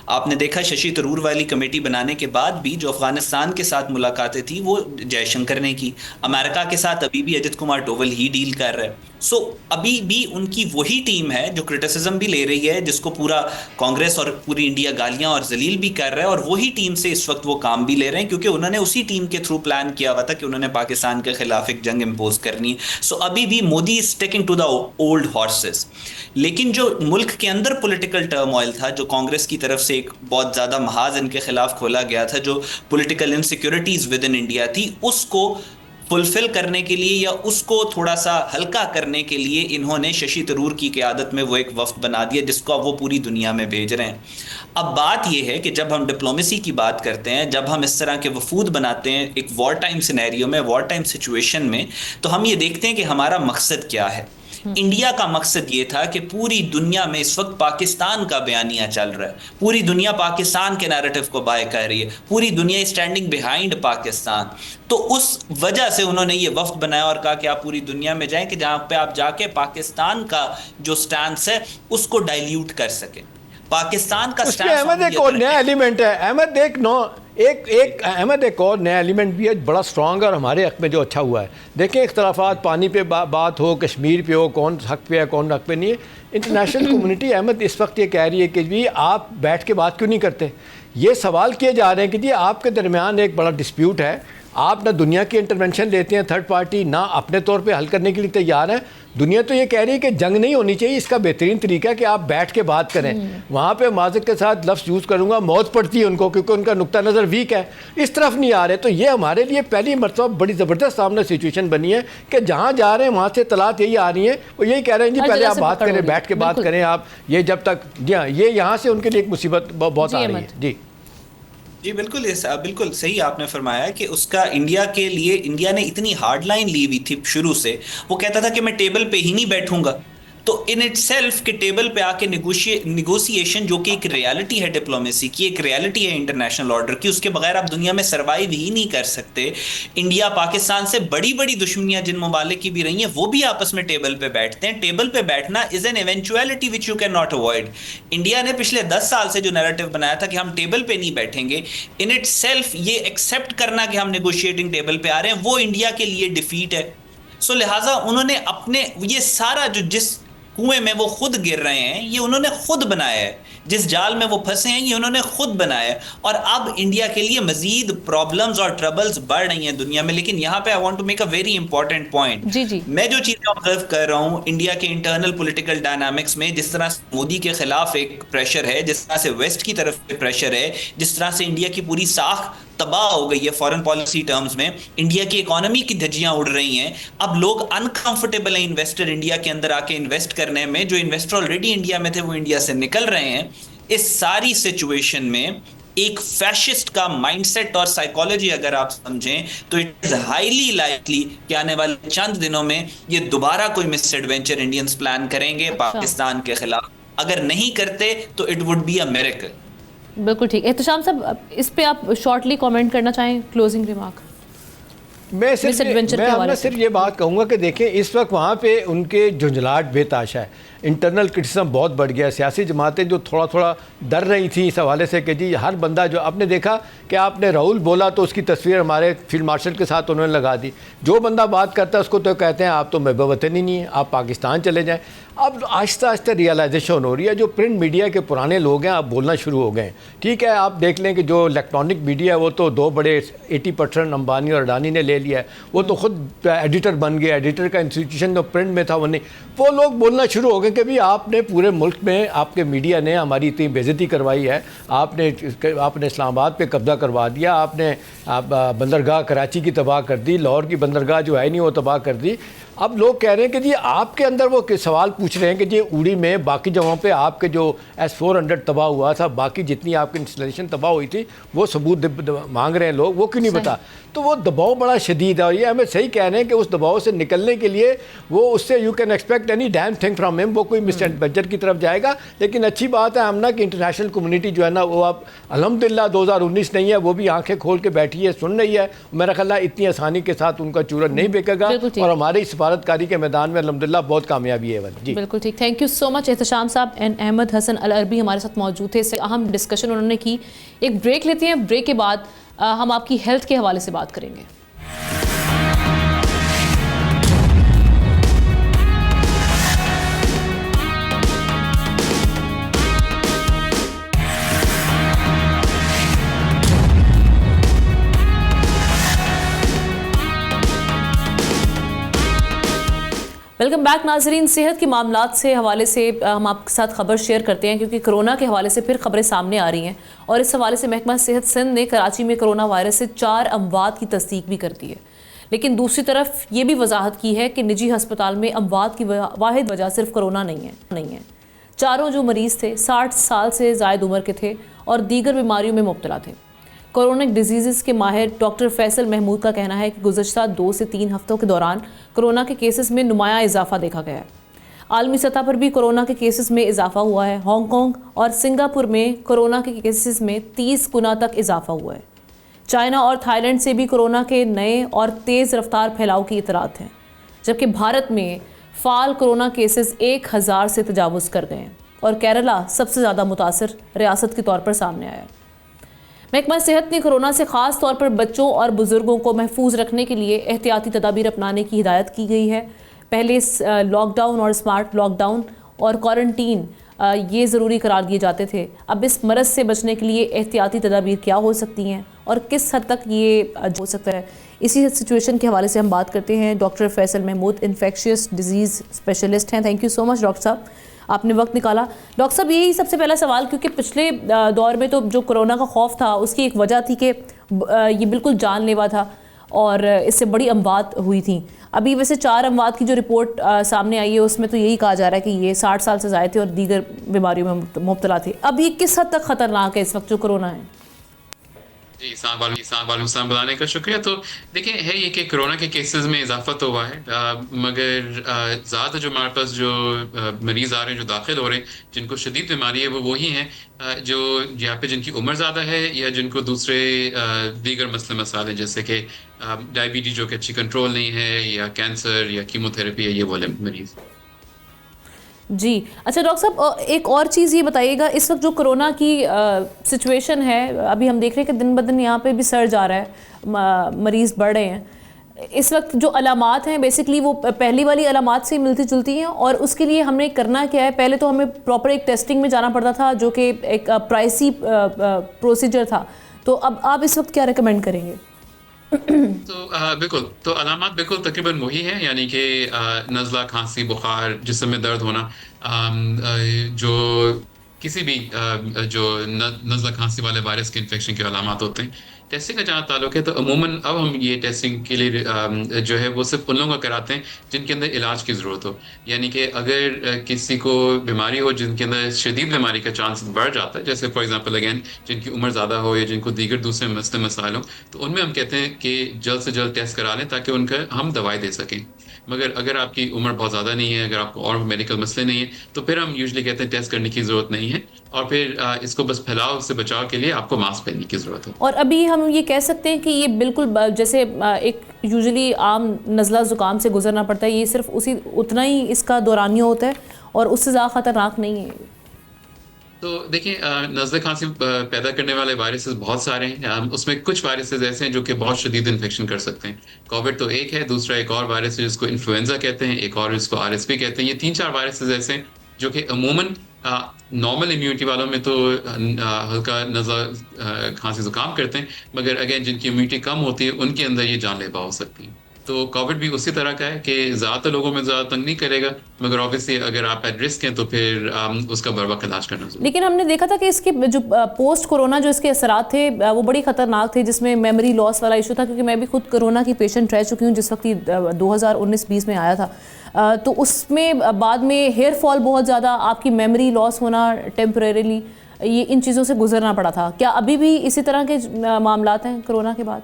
Speaker 5: आपने देखा शशि थरूर वाली कमेटी बनाने के बाद भी जो अफगानिस्तान के साथ मुलाकातें थी वो जयशंकर ने की, अमेरिका के साथ अभी भी अजित कुमार डोवल ही डील कर रहे हैं। सो अभी भी उनकी वही टीम है जो क्रिटिसिज्म भी ले रही है, जिसको पूरा कांग्रेस और पूरी इंडिया गालियां और जलील भी कर रहा है, और वही टीम से इस वक्त वो काम भी ले रहे हैं, क्योंकि उन्होंने उसी टीम के थ्रू प्लान किया हुआ था कि उन्होंने पाकिस्तान के खिलाफ एक जंग इम्पोज करनी है। सो अभी भी Modi is sticking to the old horses. लेकिन जो मुल्क के अंदर पॉलिटिकल टर्मोइल था, जो कांग्रेस की तरफ से एक बहुत ज़्यादा महाज इनके खिलाफ खोला गया था, जो political insecurities with in India थी, उसको फुलफिल करने के लिए या उसको थोड़ा सा हल्का करने के लिए इन्होंने शशि थरूर की क़यादत में वो एक वफ्द बना दिया, जिसको अब वो पूरी दुनिया में भेज रहे हैं। अब बात ये है कि जब हम डिप्लोमेसी की बात करते हैं, जब हम इस तरह के वफूद बनाते हैं एक वॉर टाइम सिनेरियो में, वॉर टाइम सिचुएशन में, तो हम ये देखते हैं कि हमारा मकसद क्या है। इंडिया का मकसद ये था कि पूरी दुनिया में इस वक्त पाकिस्तान का बयानिया चल रहा है, पूरी दुनिया पाकिस्तान के नैरेटिव को बाय कर रही है, पूरी दुनिया स्टैंडिंग बिहाइंड पाकिस्तान। तो उस वजह से उन्होंने ये वफ्द बनाया और कहा कि आप पूरी दुनिया में जाएं कि जहां पे आप जाके पाकिस्तान का जो स्टैंस है उसको डाइल्यूट कर सकें। पाकिस्तान का स्टैंस
Speaker 4: अहमद एक और नया एलिमेंट है। अहमद अहमद एक और नया एलिमेंट भी है बड़ा स्ट्रॉन्ग और हमारे हक़ में जो अच्छा हुआ है। देखें, इख्तलाफात पानी पे बात हो, कश्मीर पे हो, कौन हक़ पे है कौन हक़ पे नहीं है, इंटरनेशनल कम्युनिटी अहमद इस वक्त ये कह रही है कि जी आप बैठ के बात क्यों नहीं करते। ये सवाल किए जा रहे हैं कि जी आपके दरमियान एक बड़ा डिस्प्यूट है, आप ना दुनिया की इंटरवेंशन लेते हैं थर्ड पार्टी, ना अपने तौर पे हल करने के लिए तैयार हैं। दुनिया तो ये कह रही है कि जंग नहीं होनी चाहिए, इसका बेहतरीन तरीका है कि आप बैठ के बात करें। वहाँ पे माज़िक के साथ लफ्ज़ यूज़ करूँगा, मौत पड़ती है उनको क्योंकि उनका नुक्ता नज़र वीक है, इस तरफ नहीं आ रहे। तो ये हमारे लिए पहली मरतबा बड़ी ज़बरदस्त सामने सिचुएशन बनी है कि जहाँ जा रहे हैं वहाँ से तलात यही आ रही है, वो यही कह रहे हैं जी पहले आप बात करें, बैठ के बात करें आप। ये जब तक जी हाँ, ये यहाँ से उनके लिए एक मुसीबत बहुत आ रही है। जी
Speaker 5: जी बिल्कुल, बिल्कुल सही आपने फरमाया कि उसका इंडिया के लिए, इंडिया ने इतनी हार्ड लाइन ली हुई थी शुरू से। वो कहता था कि मैं टेबल पे ही नहीं बैठूंगा। तो इन इट सेल्फ के टेबल पे आके निगोशिएशन, जो कि एक रियलिटी है डिप्लोमेसी की, एक रियलिटी है इंटरनेशनल ऑर्डर की, उसके बगैर आप दुनिया में सरवाइव ही नहीं कर सकते। इंडिया पाकिस्तान से बड़ी बड़ी दुश्मनियां जिन ममालिक की भी रही हैं, वो भी आपस में टेबल पे बैठते हैं। टेबल पे बैठना is an eventuality which you can not avoid. India ने पिछले 10 साल से जो नैरेटिव बनाया था कि हम टेबल पे नहीं बैठेंगे, इन इट सेल्फ ये एक्सेप्ट करना कि हम नेगोशिएटिंग टेबल पे आ रहे हैं, वो इंडिया के लिए डिफीट है। सो लिहाजा उन्होंने अपने ये सारा जो, जिस कुएं में वो खुद गिर रहे हैं, ये उन्होंने खुद बनाया है। जिस जाल में वो फंसे हैं, ये उन्होंने खुद बनाया है। और अब इंडिया के लिए मजीद प्रॉब्लम्स और ट्रबल्स बढ़ रही हैं दुनिया में। लेकिन यहाँ पे I want to make a very important point.
Speaker 2: जी जी,
Speaker 5: मैं जो चीजें ऑब्जर्व कर रहा हूँ इंडिया के इंटरनल पॉलिटिकल डायनामिक्स में, जिस तरह से मोदी के खिलाफ एक प्रेशर है, जिस तरह से वेस्ट की तरफ से प्रेशर है, जिस तरह से इंडिया की पूरी साख तबाह हो गई है फॉरेन पॉलिसी टर्म्स में, इंडिया की इकोनॉमी की धज्जियां उड़ रही हैं। अब लोग अनकंफर्टेबल हैं इन्वेस्टर इंडिया के अंदर आके इन्वेस्ट करने में। जो इन्वेस्टर ऑलरेडी इंडिया में थे वो इंडिया से निकल रहे हैं। इस सारी सिचुएशन में एक फैशिस्ट का माइंडसेट और साइकोलॉजी अगर आप समझें, तो इट इज हाईली लाइकली कि आने वाले चंद दिनों में ये दोबारा कोई मिस एडवेंचर इंडियंस प्लान करेंगे पाकिस्तान के खिलाफ। अगर नहीं करते तो it would be a miracle.
Speaker 2: बिल्कुल ठीक। एहतशाम साहब, इस पे आप शॉर्टली कमेंट करना चाहें, क्लोजिंग रिमार्क?
Speaker 4: मैं सिर्फ ये बात कहूँगा कि देखें, इस वक्त वहाँ पे उनके झुंझलाहट बेताशा है, इंटरनल क्रिटिसिज्म बहुत बढ़ गया। सियासी जमातें जो थोड़ा थोड़ा डर रही थी इस हवाले से कि जी हर बंदा, जो आपने देखा कि आपने राहुल बोला तो उसकी तस्वीर हमारे फील्ड मार्शल के साथ उन्होंने लगा दी। जो बंदा बात करता है उसको तो कहते हैं आप तो वतन ही नहीं है, आप पाकिस्तान चले जाएँ। अब आहिस्ता आहिस्ता रियलाइजेशन हो रही है। जो प्रिंट मीडिया के पुराने लोग हैं अब बोलना शुरू हो गए हैं। ठीक है, आप देख लें कि जो इलेक्ट्रॉनिक मीडिया है वो तो दो बड़े 80% अंबानी और अडानी ने ले लिया है, वो तो खुद एडिटर बन गए। एडिटर का इंस्टीट्यूशन जो प्रिंट में था वो नहीं, वो लोग बोलना शुरू हो गए कि भाई आपने पूरे मुल्क में, आपके मीडिया ने हमारी इतनी बेइज्जती करवाई है, आपने इस्लामाबाद पे कब्जा करवा दिया, आपने बंदरगाह कराची की तबाह कर दी, लाहौर की बंदरगाह जो है नहीं वो तबाह कर दी। अब लोग कह रहे हैं कि जी आपके अंदर वो सवाल पूछ रहे हैं कि जी उड़ी में बाकी जगहों पे आपके जो S-400 तबाह हुआ था, बाकी जितनी आपकी इंस्टॉलेशन तबाह हुई थी, वो सबूत मांग रहे हैं लोग, वो क्यों नहीं बता। तो वो दबाव बड़ा शदीद है और ये हमें सही कह रहे हैं कि उस दबाव से निकलने के लिए वो उससे you can expect any damn thing from him, वो कोई मिस एडवेंचर की तरफ जाएगा। लेकिन अच्छी बात है हमना कि इंटरनेशनल कम्युनिटी जो है ना वो अब अल्हम्दुलिल्लाह 2019 नहीं है, वो भी आंखें खोल के बैठी है, सुन रही है। मेरा ख्याल है इतनी आसानी के साथ उनका चूरन नहीं बिकेगा और हमारी सफारतकारी के मैदान में अल्हम्दुलिल्लाह बहुत कामयाबी है। जी
Speaker 2: बिल्कुल ठीक, thank you so much Ehtesham साहब। एंड अहमद हसन अल अरबी हमारे साथ मौजूद थे, इससे अहम डिस्कशन उन्होंने की। एक ब्रेक लेते हैं, ब्रेक के बाद हम आपकी हेल्थ के हवाले से बात करेंगे। वेलकम बैक नाजरीन। सेहत के मामलात से हवाले से हम आपके साथ खबर शेयर करते हैं क्योंकि कोरोना के हवाले से फिर खबरें सामने आ रही हैं और इस हवाले से महकमा सेहत सिंध ने कराची में कोरोना वायरस से 4 अमवात की तस्दीक भी कर दी है। लेकिन दूसरी तरफ ये भी वजाहत की है कि निजी हस्पताल में अमवात की वाहिद वजह सिर्फ कोरोना नहीं है। चारों जो मरीज़ थे 60 साल से ज़ायद उम्र के थे और दीगर बीमारियों में मुब्तला थे। कोरोनिक डिजीज़ के माहिर डॉक्टर फैसल महमूद का कहना है कि गुज़श्ता 2 से 3 हफ्तों के दौरान कोरोना के केसेस में नुमायाँ इजाफा देखा गया है। आलमी सतह पर भी कोरोना के केसेस में इजाफा हुआ है। हांगकांग और सिंगापुर में कोरोना के केसेस में 30 गुना तक इजाफा हुआ है। चाइना और थाईलैंड से भी कोरोना के नए और तेज़ रफ्तार फैलाव की इतलात हैं, जबकि भारत में फ़ाल कोरोना केसेस 1000 से तजावुज़ कर गए हैं और केरला सबसे ज़्यादा मुतासर रियासत के तौर पर सामने आया है। महकमा सेहत ने कोरोना से ख़ास तौर पर बच्चों और बुज़ुर्गों को महफूज रखने के लिए एहतियाती तदाबीर अपनाने की हिदायत की गई है। पहले लॉकडाउन और स्मार्ट लॉकडाउन और क्वारंटीन ये ज़रूरी करार दिए जाते थे। अब इस मरज़ से बचने के लिए एहतियाती तदाबीर क्या हो सकती हैं और किस हद तक ये हो सकता है, इसी सिचुएशन के हवाले से हम बात करते हैं। Doctor Faisal Mahmood infectious disease specialist हैं। Thank you so much doctor साहब, आपने वक्त निकाला। डॉक्टर साहब, यही सबसे पहला सवाल, क्योंकि पिछले दौर में तो जो कोरोना का खौफ था उसकी एक वजह थी कि ये बिल्कुल जानलेवा था और इससे बड़ी अमवात हुई थी। अभी वैसे 4 अमवात की जो रिपोर्ट सामने आई है उसमें तो यही कहा जा रहा है कि ये 60 साल से ज़ायद थे और दीगर बीमारियों में मुब्तला थे। अब ये किस हद तक ख़तरनाक है इस वक्त जो कोरोना है?
Speaker 6: जी, सलाम बुलाने का शुक्रिया। तो देखिए, है ये कि कोरोना के केसेस में इजाफा तो हुआ है, मगर ज़्यादा जो हमारे पास जो मरीज़ आ रहे हैं, जो दाखिल हो रहे हैं, जिनको शदीद बीमारी है, वो वही हैं जो या पे जिनकी उम्र ज़्यादा है या जिनको दूसरे दीगर मसले मसाले जैसे कि डायबिटीज़ जो कि अच्छी कंट्रोल नहीं है, या कैंसर या कीमोथेरेपी है, ये वाले मरीज़।
Speaker 2: जी। अच्छा डॉक्टर साहब, एक और चीज़ ये बताइएगा, इस वक्त जो कोरोना की सिचुएशन है, अभी हम देख रहे हैं कि दिन ब दिन यहाँ पे भी सर्ज आ रहा है, मरीज़ बढ़ रहे हैं। इस वक्त जो अलामात हैं बेसिकली वो पहली वाली अलामात से मिलती जुलती हैं, और उसके लिए हमने करना क्या है, पहले तो हमें प्रॉपर एक टेस्टिंग में जाना पड़ता था जो कि एक प्राइसी प्रोसीजर था, तो अब आप इस वक्त क्या रिकमेंड करेंगे?
Speaker 6: तो बिल्कुल, तो अलामात बिल्कुल तकरीबन वही हैं, यानी कि नज़ला, खांसी, बुखार, जिस्म में दर्द होना, जो किसी भी जो नज़ला खांसी वाले वायरस के इन्फेक्शन के अलामात होते हैं। टेस्टिंग का जहाँ ताल्लुक है, तो अमूमन अब हम ये टेस्टिंग के लिए जो है वो सिर्फ उन लोगों का कराते हैं जिनके अंदर इलाज की ज़रूरत हो। यानी कि अगर किसी को बीमारी हो जिनके अंदर शदीद बीमारी का चांस बढ़ जाता है, जैसे फॉर एग्जांपल अगेन जिनकी उम्र ज़्यादा हो या जिनको दीगर दूसरे मसले मसाइल हों, तो उनमें हम कहते हैं कि जल्द से जल्द टेस्ट करा लें ताकि उनका हम दवाई दे सकें। मगर अगर आपकी उम्र बहुत ज़्यादा नहीं है, अगर आपको और मेडिकल मसले नहीं है, तो फिर हम यूजुअली कहते हैं टेस्ट करने की ज़रूरत नहीं है, और फिर इसको बस फैलाव से बचाव के लिए आपको मास्क पहनने की ज़रूरत है।
Speaker 2: और अभी हम ये कह सकते हैं कि ये बिल्कुल जैसे एक यूजुअली आम नज़ला ज़ुकाम से गुजरना पड़ता है, ये सिर्फ उतना ही इसका दौरानिया होता है और उससे ज़्यादा ख़तरनाक नहीं है।
Speaker 6: तो देखिए, नज़ले खांसी पैदा करने वाले वायरसेस बहुत सारे हैं। उसमें कुछ वायरसेस ऐसे हैं जो कि बहुत शदीद इन्फेक्शन कर सकते हैं। कोविड तो एक है, दूसरा एक और वायरस है जिसको इन्फ्लुएंजा कहते हैं, एक और इसको आरएसवी कहते हैं। ये 3-4 वायरसेस ऐसे हैं जो कि अमूमन नॉर्मल इम्यूनिटी वालों में तो हल्का नज़ला खांसी ज़ुकाम करते हैं, मगर अगेन जिनकी इम्यूनिटी कम होती है उनके अंदर ये जानलेवा हो सकती है। तो कोविड भी उसी तरह का है कि ज़्यादातर लोगों में ज़्यादा तंग नहीं करेगा, मगर ऑब्वियसली अगर आप एट रिस्क हैं तो फिर उसका बर वक्त इलाज करना ज़रूरी।
Speaker 2: लेकिन हमने देखा था कि इसके जो पोस्ट कोरोना जो इसके असरात थे वो बड़ी ख़तरनाक थे, जिसमें मेमोरी लॉस वाला इशू था, क्योंकि मैं भी खुद कोरोना की पेशेंट रह चुकी हूँ जिस वक्त 2019-20 में आया था। तो उसमें बाद में हेयर फॉल बहुत ज़्यादा, आपकी मेमोरी लॉस होना टेम्परेरीली, ये इन चीज़ों से गुजरना पड़ा था। क्या अभी भी इसी तरह के मामलात हैं कोरोना के बाद?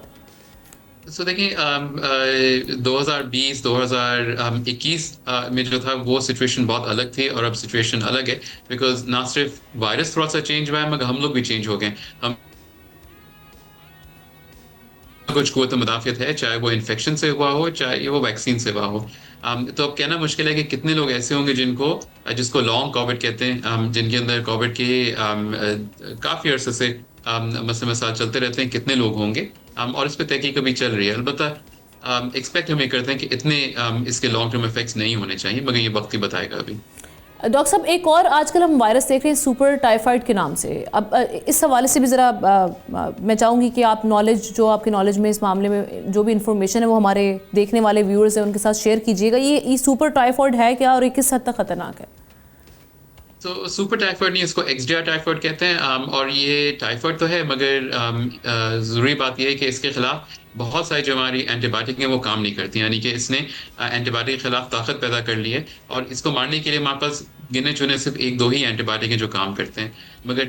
Speaker 6: सो देखिए, 2020-2021 में जो था वो सिचुएशन बहुत अलग थी, और अब सिचुएशन अलग है, बिकॉज ना सिर्फ वायरस थोड़ा सा चेंज हुआ है, मगर हम लोग भी चेंज हो गए। हम कुछ कुव्वत मुदाफ़ियत है, चाहे वो इन्फेक्शन से हुआ हो, चाहे वो वैक्सीन से हुआ हो। तो अब कहना मुश्किल है कि कितने लोग ऐसे होंगे जिसको लॉन्ग कोविड कहते हैं, जिनके अंदर कोविड के काफ़ी अरसे से मसले मसाइल चलते रहते हैं, कितने लोग होंगे, और इस पर तहकीक अभी चल रही है। अलबत्ता एक्सपेक्ट हम ये करते हैं कि इतने इसके लॉन्ग टर्म इफेक्ट्स नहीं होने चाहिए, मगर ये वक्त ही बताएगा अभी।
Speaker 2: डॉक्टर साहब, एक और आजकल हम वायरस देख रहे हैं सुपर टाइफाइड के नाम से। अब इस हवाले से भी ज़रा मैं चाहूँगी कि आप आपकी नॉलेज में इस मामले में जो भी इंफॉर्मेशन है वो हमारे देखने वाले व्यूअर्स हैं उनके साथ शेयर कीजिएगा। ये सुपर टाइफाइड है क्या, और ये किस हद तक ख़तरनाक है?
Speaker 6: तो सुपर टाइफाइड नहीं, इसको एक्सडीआर टाइफाइड कहते हैं, और ये टाइफाइड तो है, मगर ज़रूरी बात यह है कि इसके खिलाफ बहुत सारी जो हमारी एंटीबायोटिक हैं वो काम नहीं करती, यानी कि इसने एंटीबायोटिक के खिलाफ ताकत पैदा कर ली है, और इसको मारने के लिए हमारे पास गिने चुने सिर्फ 1-2 ही एंटीबायोटिक हैं जो काम करते हैं। मगर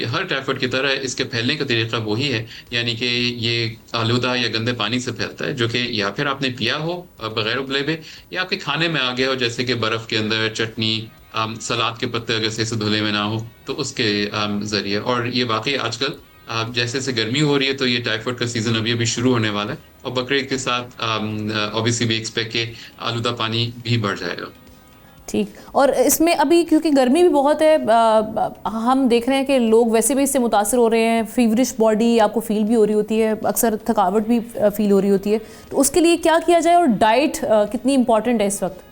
Speaker 6: हर टाइफाइड की तरह इसके फैलने का तरीका वही है, यानी कि ये आलूदा या गंदे पानी से फैलता है, जो कि या फिर आपने पिया हो बगैर उबले हुए, या आपके खाने में आ गया हो, जैसे कि बर्फ़ के अंदर चटनी, सलाद के पत्ते अगर सही से धुले में ना हो तो उसके ज़रिए। और ये वाकई आजकल जैसे जैसे गर्मी हो रही है तो ये टाइफाइड का सीज़न अभी शुरू होने वाला है, और बकरीद के साथ ऑब्वियसली भी एक्सपेक्ट के आलूदा पानी भी बढ़ जाएगा।
Speaker 2: ठीक, और इसमें अभी क्योंकि गर्मी भी बहुत है, हम देख रहे हैं कि लोग वैसे भी इससे मुतासर हो रहे हैं, फीवरिश बॉडी आपको फील भी हो रही होती है, अक्सर थकावट भी फील हो रही होती है, तो उसके लिए क्या किया जाए, और डाइट कितनी इम्पॉर्टेंट है इस वक्त?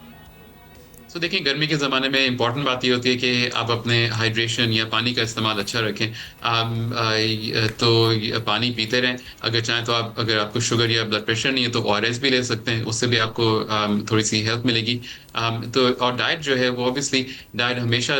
Speaker 6: तो देखिए, गर्मी के ज़माने में इंपॉर्टेंट बात ये होती है कि आप अपने हाइड्रेशन या पानी का इस्तेमाल अच्छा रखें। तो पानी पीते रहें। अगर चाहें तो अगर आपको शुगर या ब्लड प्रेशर नहीं है तो ORS भी ले सकते हैं, उससे भी आपको थोड़ी सी हेल्प मिलेगी। तो और डाइट जो है वो ऑब्वियसली डाइट हमेशा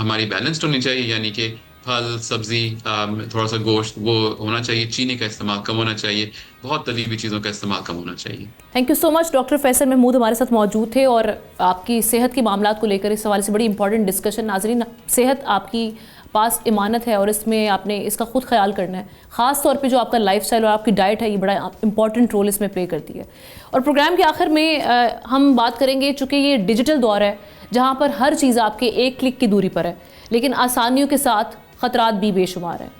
Speaker 6: हमारी बैलेंस्ड होनी चाहिए, यानी कि फल, सब्जी, थोड़ा सा गोश्त वो होना चाहिए, चीनी का इस्तेमाल कम होना चाहिए, बहुत तली हुई चीज़ों का इस्तेमाल कम होना चाहिए।
Speaker 2: Thank you so much. Doctor Faisal Mahmood हमारे साथ मौजूद थे और आपकी सेहत के मामलात को लेकर इस हवाले से बड़ी इंपॉर्टेंट डिस्कशन। नाजरीन, सेहत आपकी पास इमानत है और इसमें आपने इसका खुद ख्याल करना है। ख़ास तौर पे जो आपका लाइफस्टाइल और आपकी डाइट है, ये बड़ा इंपॉर्टेंट रोल इसमें प्ले करती है। और प्रोग्राम के आखिर में हम बात करेंगे, चूँकि ये डिजिटल दौर है जहाँ पर हर चीज़ आपके एक क्लिक की दूरी पर है, लेकिन आसानियों के साथ ख़तरात भी बेशुमार हैं।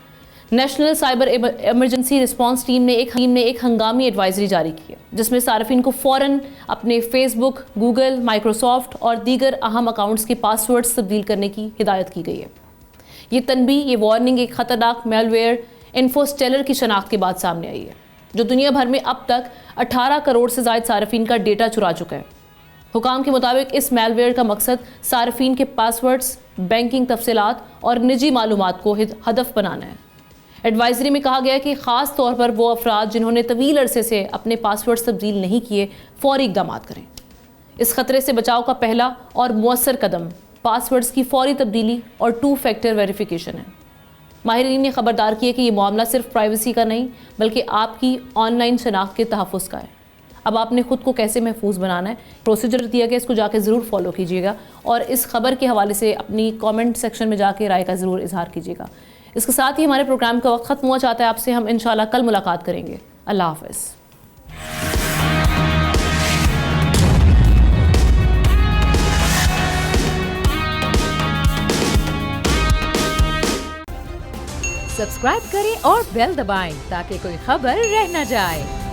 Speaker 2: National cyber emergency response team ने एक हंगामी एडवाइजरी जारी की है, जिसमें सार्फिन को फ़ौरन अपने फेसबुक, गूगल, माइक्रोसॉफ्ट और दीगर अहम अकाउंट्स के पासवर्ड्स तब्दील करने की हिदायत की गई है। ये तनबीह, ये वार्निंग एक ख़तरनाक मेलवेयर इन्फोस्टेलर की शनाख्त के बाद सामने आई है, जो दुनिया भर में अब तक 18 करोड़ से ज़ायद सार्फिन का डेटा चुरा चुका है। हुकाम के मुताबिक इस मेलवेयर का मकसद सार्फिन के पासवर्ड्स, बैंकिंग तफसीलात और निजी मालूमात को हदफ बनाना है। एडवाइजरी में कहा गया है कि ख़ास तौर पर वो अफराद जिन्होंने तवील अरसे से अपने पासवर्ड्स तब्दील नहीं किए, फ़ौरी इक़दाम करें। इस ख़तरे से बचाव का पहला और मुअस्सर कदम पासवर्ड्स की फ़ौरी तब्दीली और 2 फैक्टर वेरिफिकेशन है। माहिरीन ने खबरदार की है कि ये मामला सिर्फ प्राइवेसी का नहीं, बल्कि आपकी ऑनलाइन शनाख्त के तहफ़्फ़ुज़ का है। अब आपने ख़ुद को कैसे महफूज बनाना है, प्रोसीजर दिया गया, इसको जाके ज़रूर फॉलो कीजिएगा और इस खबर के हवाले से अपनी कमेंट सेक्शन में जाके राय का ज़रूर इजहार कीजिएगा। इसके साथ ही हमारे प्रोग्राम का वक्त ख़त्म हुआ चाहता है। आपसे हम इंशाल्लाह कल मुलाकात करेंगे। अल्लाह हाफ़िज़।
Speaker 1: सब्सक्राइब करें और बेल दबाएं ताकि कोई खबर रह न जाए।